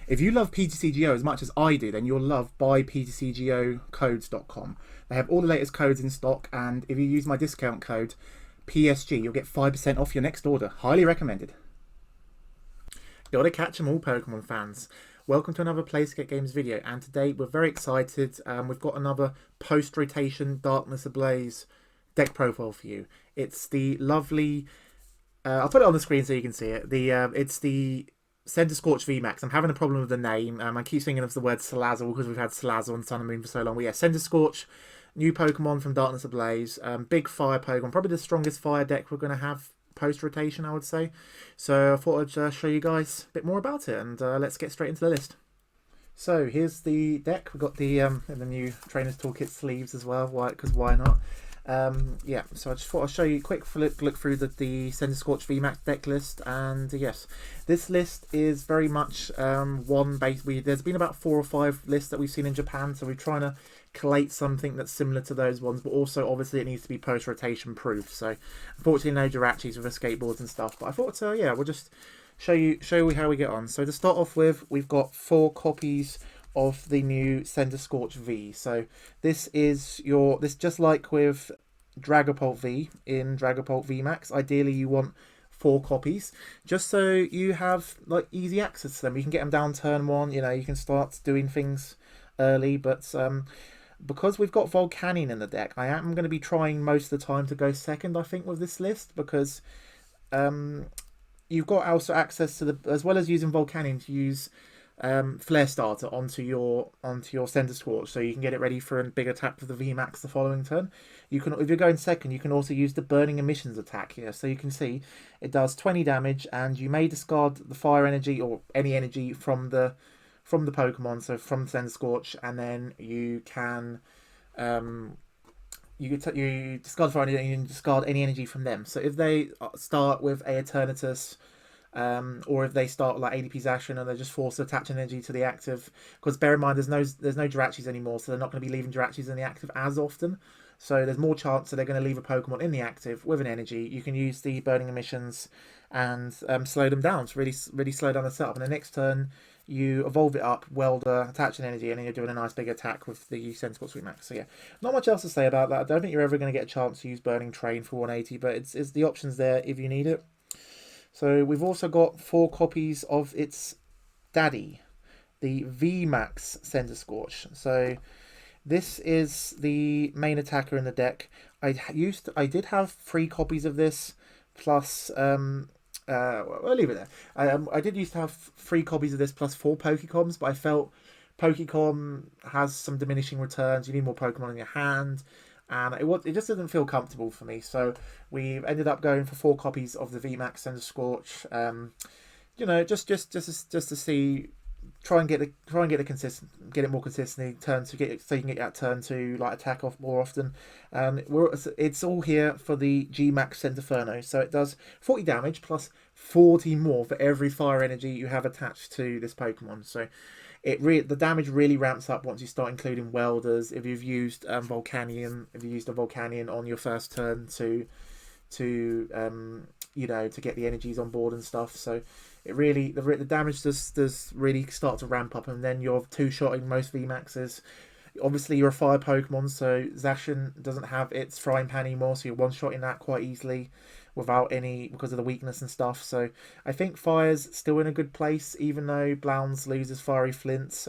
If you love PTCGO as much as I do, then you'll love buyptcgocodes.com. They have all the latest codes in stock, and if you use my discount code PSG, you'll get 5% off your next order. Highly recommended. Gotta catch 'em all, Pokemon fans. Welcome to another PlaySkape Games video, and today we're very excited. We've got another post-rotation Darkness Ablaze deck profile for you. It's the lovely... I'll put it on the screen so you can see it. It's the Centiskorch VMAX. I'm having a problem with the name. I keep thinking of the word Salazzle because we've had Salazzle on Sun and Moon for so long. But yeah, Centiskorch, new Pokemon from Darkness Ablaze. Big fire Pokemon. Probably the strongest fire deck we're going to have post-rotation, I would say. So I thought I'd show you guys a bit more about it. And let's get straight into the list. So here's the deck. We've got the new Trainer's Toolkit sleeves as well. Why? Because why not? Yeah, so I just thought I'd show you a quick look through the Centiskorch VMAX deck list, and yes, this list is very much one base. There's been about 4 or 5 lists that we've seen in Japan, so we're trying to collate something that's similar to those ones, but also obviously it needs to be post-rotation proof. So unfortunately no Jirachis with the skateboards and stuff, but I thought yeah, we'll just show you how we get on. So to start off with, we've got 4 copies of the new Centiskorch V. So this is just like with Dragapult V in Dragapult VMAX. Ideally you want 4 copies just so you have like easy access to them. You can get them down turn 1, you know, you can start doing things early, but because we've got Volcanion in the deck, I am going to be trying most of the time to go second, I think, with this list, because you've got also access to as well as using Volcanion, to use Flare Starter onto your Centiskorch, so you can get it ready for a big attack for the VMAX the following turn. You can, if you're going second, you can also use the Burning Emissions attack here. So you can see it does 20 damage, and you may discard the fire energy or any energy from the Pokemon, so from Centiskorch, and then you can you discard fire energy and you can discard any energy from them. So if they start with a Eternatus, or if they start like ADP Zacian and they're just forced to attach energy to the active, because bear in mind there's no Jirachis anymore, so they're not going to be leaving Jirachis in the active as often, so there's more chance that they're going to leave a Pokemon in the active with an energy. You can use the Burning Emissions and slow them down to really slow down the setup, and the next turn you evolve it up, Welder, attach an energy, and then you're doing a nice big attack with the Centiskorch VMAX. So yeah, not much else to say about that. I don't think you're ever going to get a chance to use Burning Train for 180, but it's the options there if you need it. So we've also got 4 copies of its daddy, the VMAX Centiskorch. So this is the main attacker in the deck. I did have 3 copies of this, plus I'll leave it there. I did used to have 3 copies of this plus 4 Pokecoms, but I felt Pokecom has some diminishing returns. You need more Pokemon in your hand, and it just didn't feel comfortable for me. So we ended up going for 4 copies of the VMAX Centiskorch. You know, just to see, try and get it more consistently. So you can get that turn to like attack off more often. It's all here for the G-Max Centinferno, so it does 40 damage plus 40 more for every fire energy you have attached to this Pokemon. So the damage really ramps up once you start including Welders. If you've used Volcanion, on your first turn to you know, to get the energies on board and stuff. So it really, the damage does really start to ramp up, and then you're two-shotting most VMAXs. Obviously you're a fire Pokemon, so Zacian doesn't have its frying pan anymore, so you're one-shotting that quite easily without any, because of the weakness and stuff. So I think Fire's still in a good place, even though Blounds loses Fiery Flint.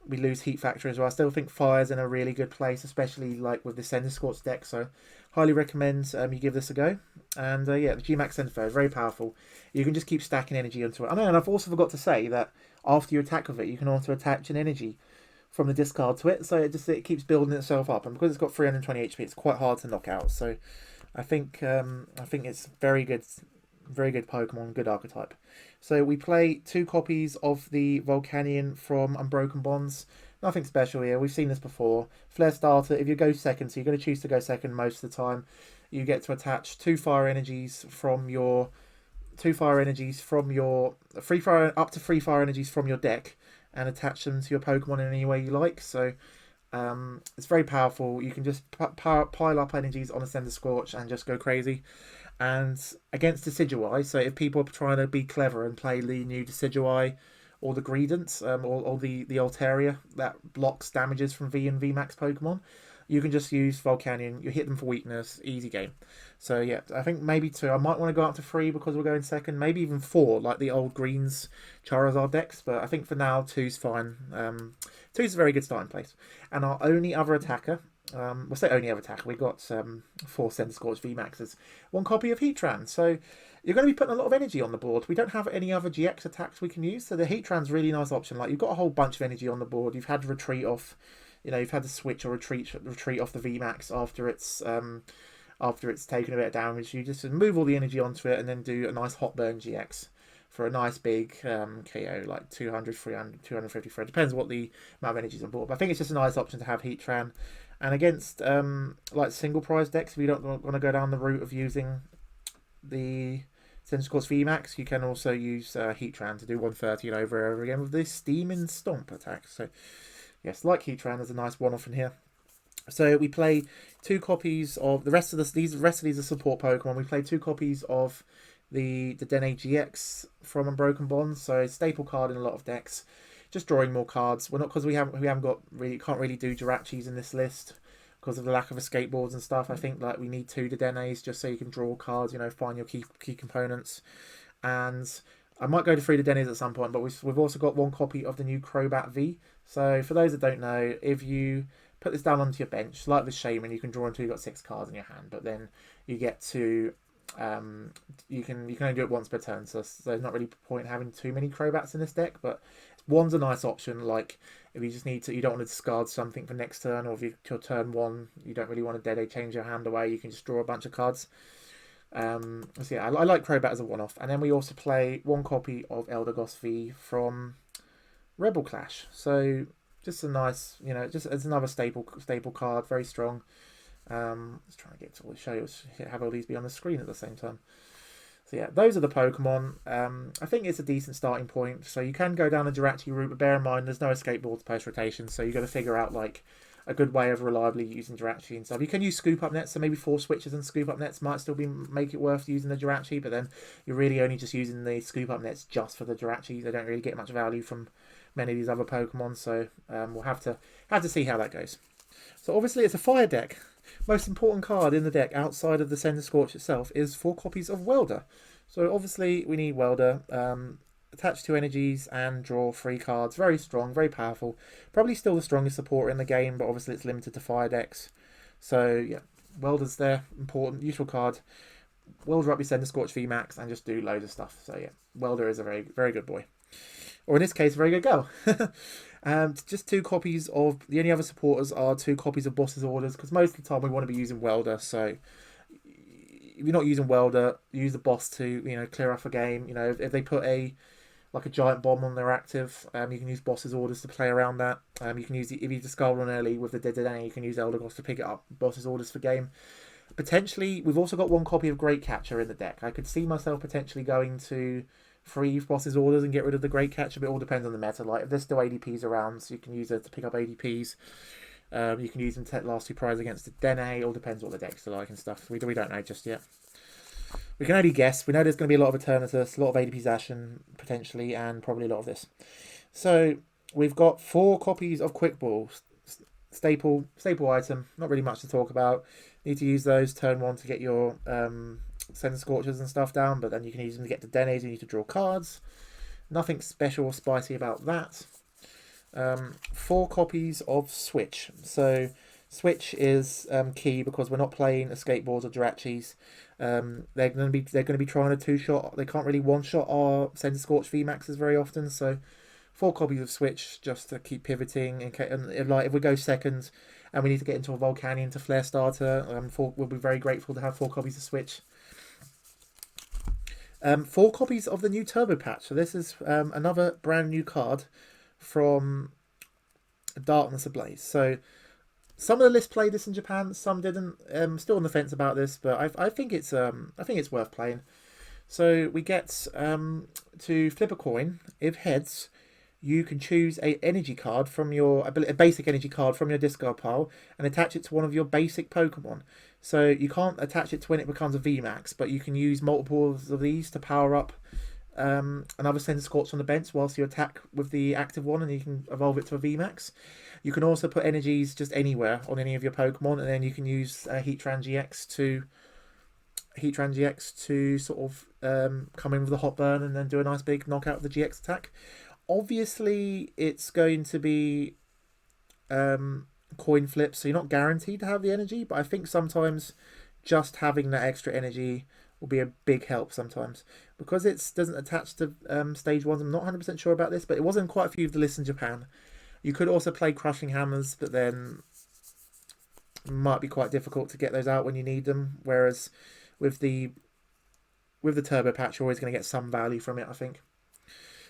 We lose Heat Factor as well. I still think Fire's in a really good place, especially like with the Centiskorch deck. So highly recommend you give this a go. And yeah, the G-Max Centinferno is very powerful. You can just keep stacking energy onto it. I know, and I've also forgot to say that after you attack with it, you can also attach an energy from the discard to it. So it keeps building itself up, and because it's got 320 HP, it's quite hard to knock out. So I think it's very good Pokemon, good archetype. So we play 2 copies of the Volcanion from Unbroken Bonds. Nothing special here. We've seen this before. Flare Starter, if you go second, so you're going to choose to go second most of the time, you get to attach 2 fire energies from your up to 3 fire energies from your deck, and attach them to your Pokemon in any way you like. So it's very powerful. You can just pile up energies on a Centiskorch and just go crazy. And against Decidueye, so if people are trying to be clever and play the new Decidueye or the Greedents, or the Altaria that blocks damages from V and VMAX Pokemon, you can just use Volcanion. You hit them for weakness, easy game. So yeah, I think maybe 2. I might want to go up to 3 because we're going second. Maybe even 4, like the old Greens Charizard decks. But I think for now, 2's fine. 2's a very good starting place. And our only other attacker, we'll say only other attacker, we got 4 Centiskorch VMAXs, 1 copy of Heatran. So you're going to be putting a lot of energy on the board. We don't have any other GX attacks we can use, so the Heatran's really nice option. Like, you've got a whole bunch of energy on the board. You've had retreat off, you've had to switch or retreat off the VMAX after it's taken a bit of damage. You just move all the energy onto it and then do a nice hot burn GX for a nice big KO, like 200, 300, 250 for it. Depends what the amount of energy is on board. But I think it's just a nice option to have Heatran. And against like single prize decks, if you don't want to go down the route of using the Centiskorch VMAX, you can also use Heatran to do 130 and over again with this Steam and Stomp attack. So yes, like Heatran, there's a nice one-off in here. So we play 2 copies of the rest of these are support Pokemon. We play 2 copies of the Dedenne-GX from Unbroken Bonds. So staple card in a lot of decks. Just drawing more cards. We're not, because we haven't got really, can't really do Jirachis in this list because of the lack of escape boards and stuff. I think like we need 2 Dedennes just so you can draw cards, find your key components. And I might go to 3 Dedennes at some point, but we've also got 1 copy of the new Crobat V. So for those that don't know, if you put this down onto your bench, like with Shaman, you can draw until you've got 6 cards in your hand, but then you get to you can only do it once per turn, so there's not really point having too many Crobats in this deck. But 1's a nice option, like if you just you don't want to discard something for next turn, or if your turn 1 you don't really want to Dede change your hand away, you can just draw a bunch of cards. So yeah, I like Crobat as a one-off. And then we also play 1 copy of Eldegoss V from Rebel Clash. So just a nice, just as another staple card, very strong. Let's try and get to show you, have all these be on the screen at the same time. So yeah, those are the Pokemon. I think it's a decent starting point. So you can go down the Jirachi route, but bear in mind there's no escape boards post rotation, so you've got to figure out like a good way of reliably using Jirachi and stuff. You can use scoop up nets, so maybe 4 switches and scoop up nets might still make it worth using the Jirachi, but then you're really only just using the scoop up nets just for the Jirachi. They don't really get much value from many of these other Pokemon, so we'll have to see how that goes. So obviously it's a fire deck. Most important card in the deck outside of the Centiskorch itself is 4 copies of Welder. So obviously we need Welder. Attach 2 energies and draw 3 cards. Very strong, very powerful. Probably still the strongest supporter in the game, but obviously it's limited to fire decks. So yeah, Welder's there, important, useful card. Welder up your Centiskorch VMAX and just do loads of stuff. So yeah, Welder is a very, very good boy. Or in this case, a very good girl. Just 2 copies of, the only other supporters are 2 copies of Boss's Orders, because most of the time we want to be using Welder. So if you're not using Welder, use the boss to, clear off a game. If they put a Giant Bomb on their active, you can use Boss's Orders to play around that. You can use if you discard one early with the Dedenne, you can use Eldegoss to pick it up, Boss's Orders for game. Potentially, we've also got 1 copy of Great Catcher in the deck. I could see myself potentially going to 3 Boss's Orders and get rid of the Great Catcher, but it all depends on the meta. Like if there's still ADPs around, so you can use it to pick up ADPs. You can use them to last 2 prizes against the Dedenne. It all depends what the decks are like and stuff. We don't know just yet. We can only guess. We know there's going to be a lot of Eternatus, a lot of ADP Zacian potentially, and probably a lot of this. So we've got 4 copies of Quick Ball. Staple item. Not really much to talk about. Need to use those turn 1 to get your Centiskorches and stuff down, but then you can use them to get to Dennes. You need to draw cards. Nothing special or spicy about that. 4 copies of Switch. So Switch is key because we're not playing escape boards or Jirachis. They're going to be trying a 2-shot. They can't really 1-shot our Centiskorch VMAXs very often. So 4 copies of Switch just to keep pivoting. And if we go second and we need to get into a Volcanion to Flare Starter, we'll be very grateful to have 4 copies of Switch. 4 copies of the new Turbo Patch. So this is another brand new card from Darkness Ablaze. So some of the lists played this in Japan, some didn't. Still on the fence about this, but I think it's worth playing. So we get to flip a coin. If heads, you can choose a basic energy card from your discard pile and attach it to one of your basic Pokemon. So you can't attach it to when it becomes a VMAX, but you can use multiples of these to power up another Centiskorch on the bench whilst you attack with the active one, and you can evolve it to a VMAX. You can also put energies just anywhere on any of your Pokemon, and then you can use Heatran-GX to sort of come in with a hot burn and then do a nice big knockout of the GX attack. Obviously, it's going to be coin flips, so you're not guaranteed to have the energy, but I think sometimes just having that extra energy will be a big help sometimes. Because it doesn't attach to stage 1s, I'm not 100% sure about this, but it was in quite a few of the lists in Japan. You could also play Crushing Hammers, but then it might be quite difficult to get those out when you need them, whereas with the Turbo Patch, you're always going to get some value from it, I think.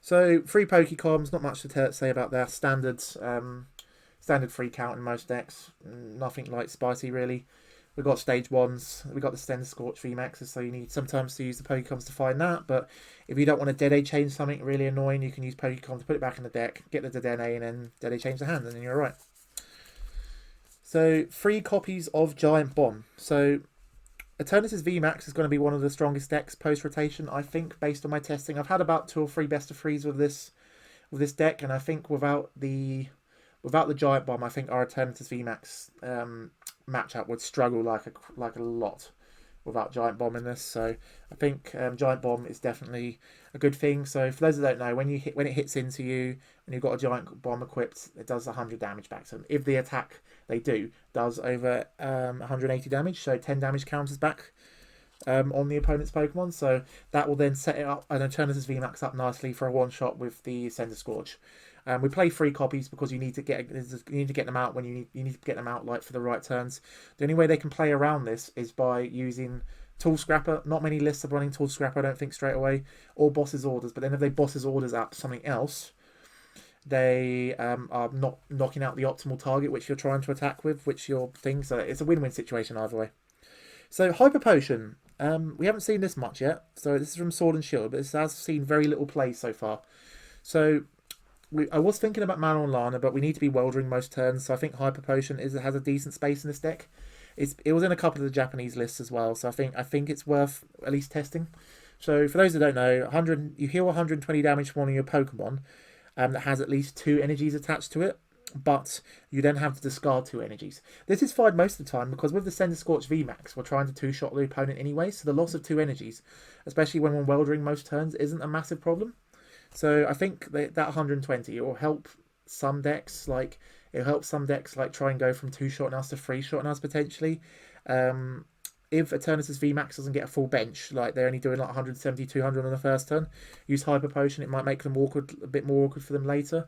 So, free Pokecoms, not much to say about that. Standard free count in most decks. Nothing like spicy, really. We've got stage 1s. We've got the Centiskorch VMAXs, so you need sometimes to use the Pokecoms to find that. But if you don't want to Dedenne change something really annoying, you can use Pokecoms to put it back in the deck, get the Dedenne, and then Dedenne change the hand, and then you're alright. So, 3 copies of Giant Bomb. So, Eternatus VMAX is going to be one of the strongest decks post-rotation, I think, based on my testing. I've had about 2 or 3 best of 3s with this deck, and I think without the Giant Bomb, I think our Eternatus VMAX matchup would struggle like a lot without Giant Bomb in this. So I think Giant Bomb is definitely a good thing. So for those that don't know, when it hits into you and you've got a Giant Bomb equipped, it does 100 damage back to them. If the attack they do does over 180 damage, so 10 damage counters back on the opponent's Pokemon. So that will then set it up and turn this VMAX up nicely for a one shot with the Centiskorch. We play 3 copies because you need to get them out when you need to get them out like for the right turns. The only way they can play around this is by using Tool Scrapper. Not many lists are running Tool Scrapper, I don't think, straight away, or Boss's Orders. But then if they Boss's Orders out to something else, they are not knocking out the optimal target which you're trying to attack with, which your thing. So it's a win-win situation either way. So Hyper Potion, we haven't seen this much yet. So this is from Sword and Shield, but this has seen very little play so far. So I was thinking about Mana and Lana, but we need to be Weldering most turns, so I think Hyper Potion has a decent space in this deck. It was in a couple of the Japanese lists as well, so I think it's worth at least testing. So for those that don't know, you heal 120 damage from one of your Pokemon that has at least 2 energies attached to it, but you then have to discard 2 energies. This is fine most of the time because with the Centiskorch VMAX, we're trying to 2-shot the opponent anyway, so the loss of 2 energies, especially when we're Weldering most turns, isn't a massive problem. So I think that 120 will help some decks, like try and go from 2-shot us to 3-shot us potentially. If Eternatus VMAX doesn't get a full bench, like they're only doing like 170, 200 on the first turn, use Hyper Potion, it might make them a bit more awkward for them later.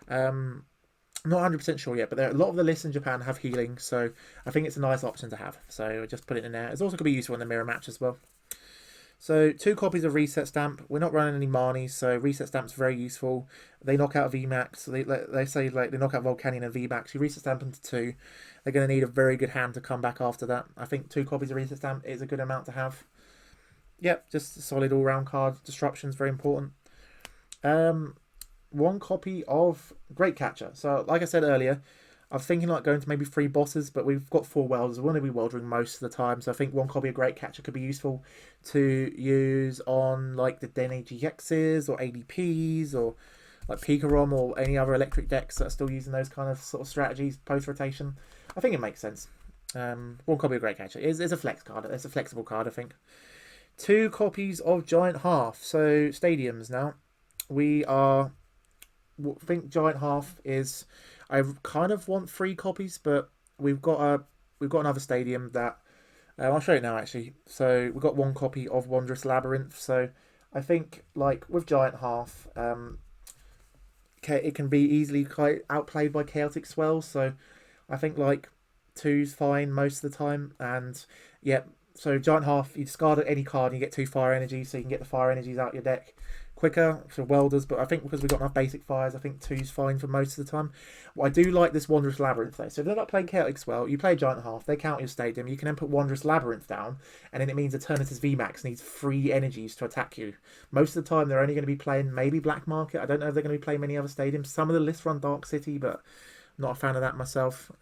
I'm not 100% sure yet, but a lot of the lists in Japan have healing, so I think it's a nice option to have. So just put it in there. It's also going to be useful in the mirror match as well. So 2 copies of Reset Stamp. We're not running any Marnies, so Reset Stamp's very useful. They knock out a VMAX. They say like they knock out Volcanion and VMAX. You Reset Stamp into 2. They're going to need a very good hand to come back after that. I think 2 copies of Reset Stamp is a good amount to have. Yep, just a solid all-round card. Disruption's very important. 1 copy of Great Catcher. So like I said earlier, I'm thinking like going to maybe 3 bosses, but we've got 4 welders. We want to be weldering most of the time, so I think 1 copy of Great Catcher could be useful to use on like the Dedenne-GXs or ADPs or like Pikarom or any other electric decks that are still using those kind of sort of strategies post-rotation. I think it makes sense. 1 copy of Great Catcher is a flex card. It's a flexible card, I think. 2 copies of Giant Hearth. So stadiums now. I think Giant Hearth is... I kind of want 3 copies, but we've got another stadium that I'll show you now actually. So we've got 1 copy of Wondrous Labyrinth. So I think like with Giant Hearth, it can be easily quite outplayed by Chaotic Swells. So I think like 2's fine most of the time. And yeah, so Giant Hearth, you discard any card and you get 2 fire energies, so you can get the fire energies out of your deck quicker for welders, but I think because we've got enough basic fires, I think 2's fine for most of the time. Well, I do like this Wondrous Labyrinth though. So if they're not playing Chaotic Swell, you play Giant Hearth, they count your stadium, you can then put Wondrous Labyrinth down, and then it means Eternatus VMAX needs 3 energies to attack you. Most of the time they're only going to be playing maybe Black Market. I don't know if they're going to be playing many other stadiums. Some of the lists run Dark City, but I'm not a fan of that myself.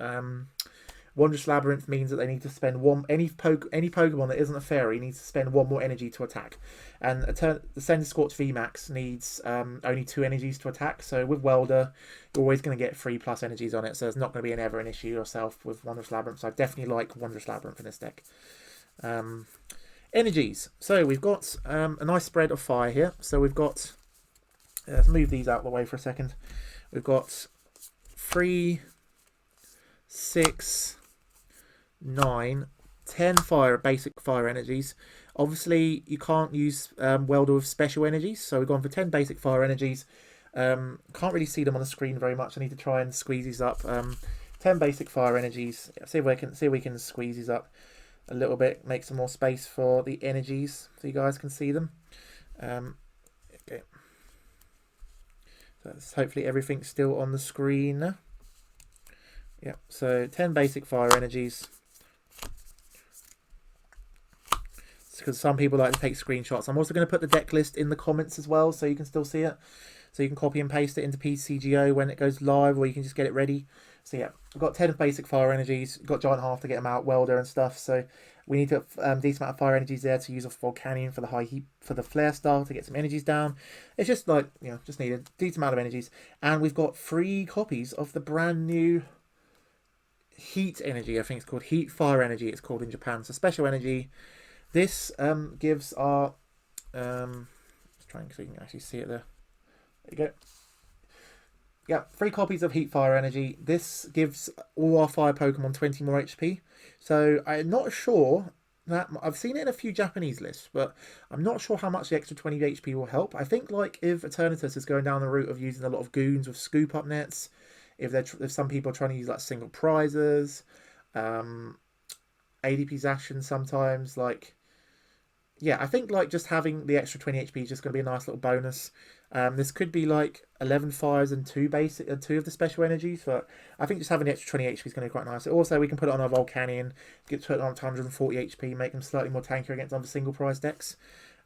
Wondrous Labyrinth means that they need to spend any Pokemon that isn't a fairy needs to spend 1 more energy to attack, and the Centiskorch VMAX needs only 2 energies to attack. So with Welder, you're always going to get 3+ energies on it, so it's not going to be ever an issue yourself with Wondrous Labyrinth. So I definitely like Wondrous Labyrinth in this deck. Energies. So we've got a nice spread of fire here. So we've got, let's move these out of the way for a second. We've got 3, 6, 9, 10 basic fire energies. Obviously, you can't use Welder with special energies, so we've gone for 10 basic fire energies. Can't really see them on the screen very much. I need to try and squeeze these up. 10 basic fire energies. See if we can squeeze these up a little bit, make some more space for the energies so you guys can see them. Okay. So hopefully everything's still on the screen. Yeah, so 10 basic fire energies. Because some people like to take screenshots. I'm also going to put the deck list in the comments as well, so you can still see it. So you can copy and paste it into PCGO when it goes live, or you can just get it ready. So yeah, we've got 10 basic fire energies. We've got Giant Hearth to get them out, Welder and stuff. So we need to decent amount of fire energies there to use off Volcanion for the high heat, for the flare style to get some energies down. It's just like, you know, just need a decent amount of energies. And we've got 3 copies of the brand new Heat energy. I think it's called Heat Fire Energy. It's called in Japan. So special energy. This gives our let's try and so you can actually see it there. There you go. Yeah, 3 copies of Heat Fire Energy. This gives all our fire Pokemon 20 more HP. So I'm not sure that I've seen it in a few Japanese lists, but I'm not sure how much the extra 20 HP will help. I think like if Eternatus is going down the route of using a lot of goons with scoop up nets, if some people are trying to use like single prizes, ADP Zacian sometimes, like, yeah, I think like just having the extra 20 HP is just going to be a nice little bonus. This could be like 11 fires and 2 basic and 2 of the special energies, but I think just having the extra 20 HP is going to be quite nice. Also, we can put it on our Volcanion, get to it on 140 HP, make them slightly more tankier against other single prize decks.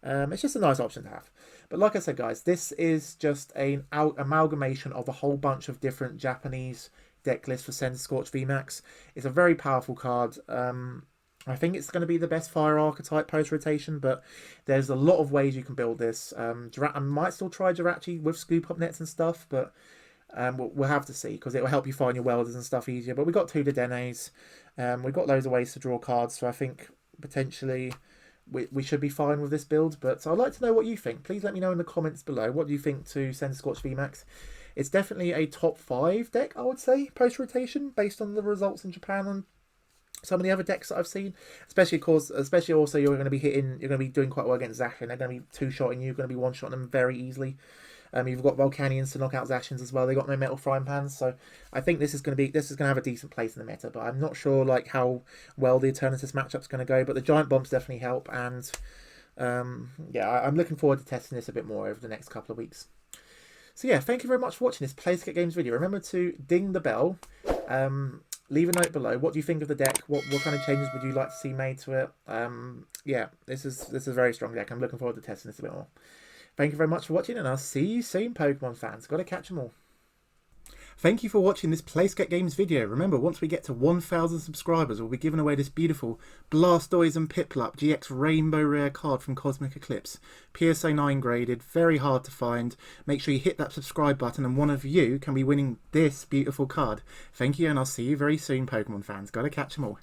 It's just a nice option to have. But like I said, guys, this is just an amalgamation of a whole bunch of different Japanese deck lists for Centiskorch VMAX. It's a very powerful card. I think it's going to be the best fire archetype post rotation, but there's a lot of ways you can build this. I might still try Jirachi with scoop up nets and stuff, but we'll have to see, because it will help you find your welders and stuff easier. But we've got 2 Dedennes. We've got loads of ways to draw cards, so I think potentially we should be fine with this build. But I'd like to know what you think. Please let me know in the comments below. What do you think to Centiskorch VMAX? It's definitely a top 5 deck, I would say, post rotation, based on the results in Japan and some of the other decks that I've seen, especially also you're going to be doing quite well against Zacian. They're going to be 2-shotting you, going to be 1-shotting them very easily. You've got Volcanions to knock out Zacians as well. They got no metal frying pans, so I think this is going to have a decent place in the meta. But I'm not sure like how well the Eternatus matchup's going to go. But the Giant Bombs definitely help, and yeah, I'm looking forward to testing this a bit more over the next couple of weeks. So yeah, thank you very much for watching this PlaySkape Games video. Remember to ding the bell. Leave a note below. What do you think of the deck? What kind of changes would you like to see made to it? Yeah, this is a very strong deck. I'm looking forward to testing this a bit more. Thank you very much for watching, and I'll see you soon, Pokemon fans. Got to catch them all. Thank you for watching this PlaySkape Games video. Remember, once we get to 1,000 subscribers, we'll be giving away this beautiful Blastoise and Piplup GX Rainbow Rare card from Cosmic Eclipse. PSA 9 graded, very hard to find. Make sure you hit that subscribe button and one of you can be winning this beautiful card. Thank you, and I'll see you very soon, Pokemon fans. Gotta catch them all.